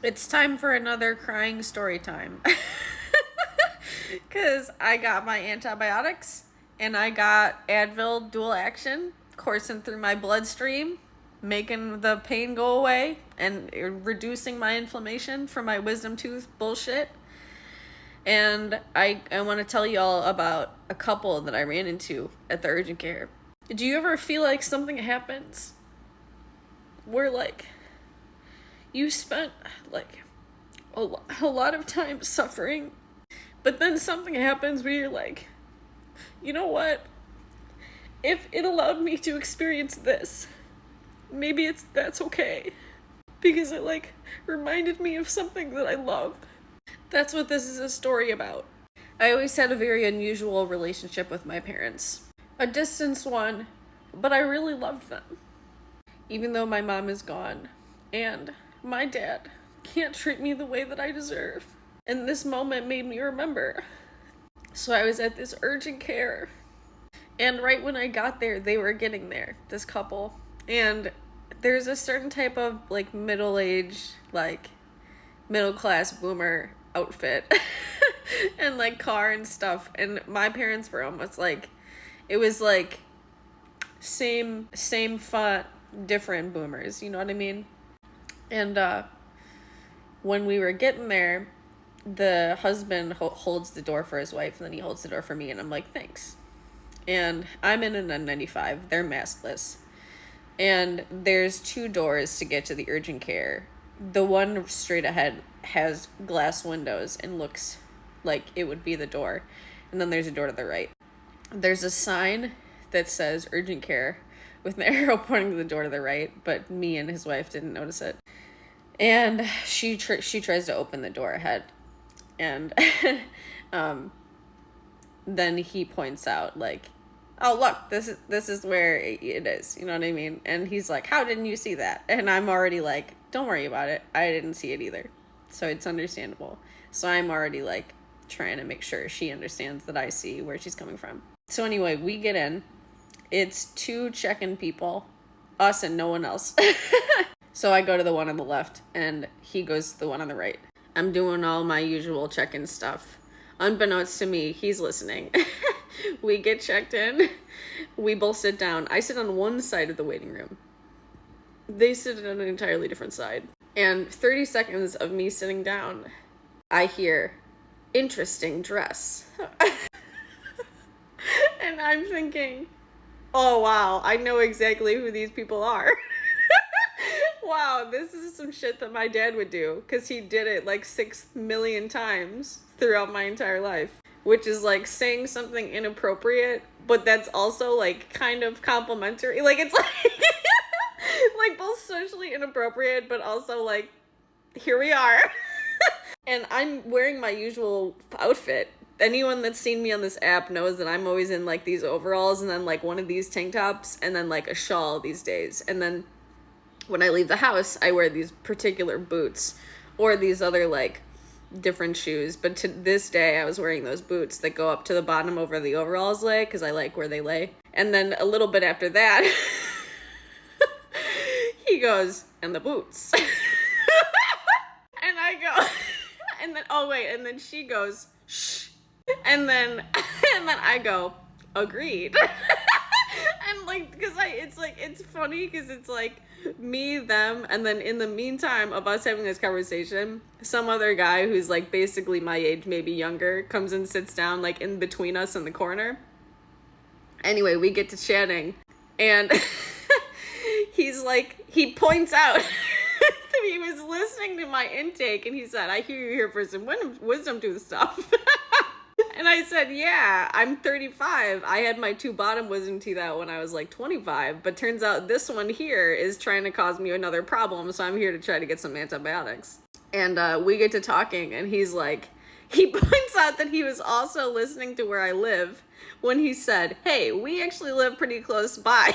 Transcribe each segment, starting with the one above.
It's time for another crying story time. Because I got my antibiotics and I got Advil dual action coursing through my bloodstream, making the pain go away and reducing my inflammation for my wisdom tooth bullshit. And I want to tell y'all about a couple that I ran into at the urgent care. Do you ever feel like something happens where, like, you spent, like, a lot of time suffering, but then something happens where you're like, you know what? If it allowed me to experience this, maybe that's okay. Because it, like, reminded me of something that I love. That's what this is a story about. I always had a very unusual relationship with my parents. A distance one, but I really loved them. Even though my mom is gone, and my dad can't treat me the way that I deserve. And this moment made me remember. So I was at this urgent care, and right when I got there, they were getting there, this couple. And there's a certain type of, like, middle-aged, like, middle-class boomer outfit and, like, car and stuff. And my parents were almost like, it was like same font, different boomers, you know what I mean? And when we were getting there, the husband holds the door for his wife, and then he holds the door for me, and I'm like, thanks. And I'm in an N95, they're maskless, and there's 2 doors to get to the urgent care. The one straight ahead has glass windows and looks like it would be the door, and then there's a door to the right. There's a sign that says urgent care with an arrow pointing to the door to the right, but me and his wife didn't notice it. And she tries to open the door ahead, and then he points out, like, oh, look, this is where it is, you know what I mean? And he's like, how didn't you see that? And I'm already like, don't worry about it, I didn't see it either, so it's understandable. So I'm already, like, trying to make sure she understands that I see where she's coming from. So anyway, we get in. It's 2 check-in people, us and no one else. So I go to the one on the left, and he goes to the one on the right. I'm doing all my usual check-in stuff. Unbeknownst to me, he's listening. We get checked in. We both sit down. I sit on one side of the waiting room. They sit on an entirely different side. And 30 seconds of me sitting down, I hear, interesting dress. And I'm thinking, oh, wow, I know exactly who these people are. Wow, this is some shit that my dad would do, because he did it like 6 million times throughout my entire life, which is like saying something inappropriate, but that's also like kind of complimentary. Like, it's like, like both socially inappropriate, but also like, here we are. And I'm wearing my usual outfit. Anyone that's seen me on this app knows that I'm always in like these overalls and then like one of these tank tops and then like a shawl these days. And then when I leave the house, I wear these particular boots or these other like different shoes. But to this day, I was wearing those boots that go up to the bottom over the overalls lay, because I like where they lay. And then a little bit after that, he goes, and the boots. And I go, and then, oh wait, and then she goes, shh. And then I go, agreed. And like, because it's funny because it's like me, them, and then in the meantime of us having this conversation, some other guy who's like basically my age, maybe younger, comes and sits down like in between us in the corner. Anyway, we get to chatting, and he's like, he points out that he was listening to my intake, and he said, I hear you're here for some wisdom tooth stuff. And I said, yeah, I'm 35. I had my 2 bottom wisdom teeth out when I was like 25, but turns out this one here is trying to cause me another problem, so I'm here to try to get some antibiotics. And we get to talking, and he's like, he points out that he was also listening to where I live when he said, hey, we actually live pretty close by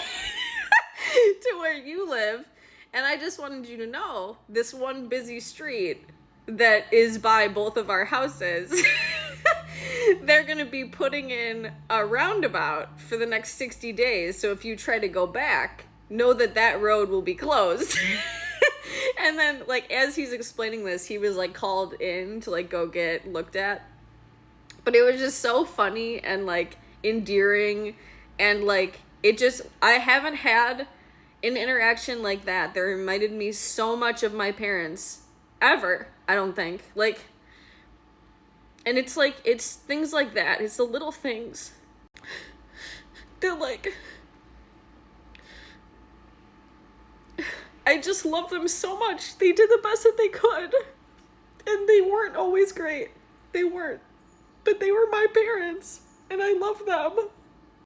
to where you live, and I just wanted you to know this one busy street that is by both of our houses, they're going to be putting in a roundabout for the next 60 days. So if you try to go back, know that that road will be closed. And then, like, as he's explaining this, he was, like, called in to, like, go get looked at. But it was just so funny and, like, endearing. And, like, it just, I haven't had an interaction like that that reminded me so much of my parents ever, I don't think. Like, and it's, like, it's things like that. It's the little things that, like, I just love them so much. They did the best that they could. And they weren't always great. They weren't. But they were my parents. And I love them.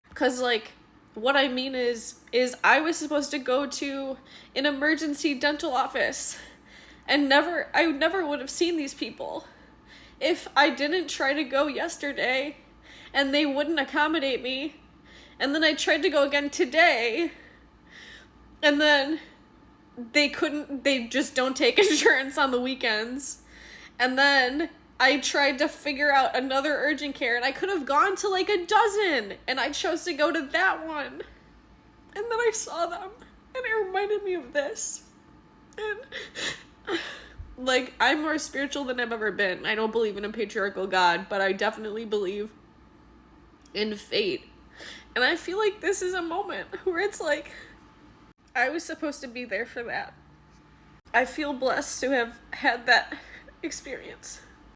Because, like, what I mean is I was supposed to go to an emergency dental office. And I never would have seen these people if I didn't try to go yesterday. And they wouldn't accommodate me. And then I tried to go again today. And then they just don't take insurance on the weekends. And then I tried to figure out another urgent care, and I could have gone to like a dozen, and I chose to go to that one. And then I saw them, and it reminded me of this. And, like, I'm more spiritual than I've ever been. I don't believe in a patriarchal God, but I definitely believe in fate. And I feel like this is a moment where it's like, I was supposed to be there for that. I feel blessed to have had that experience.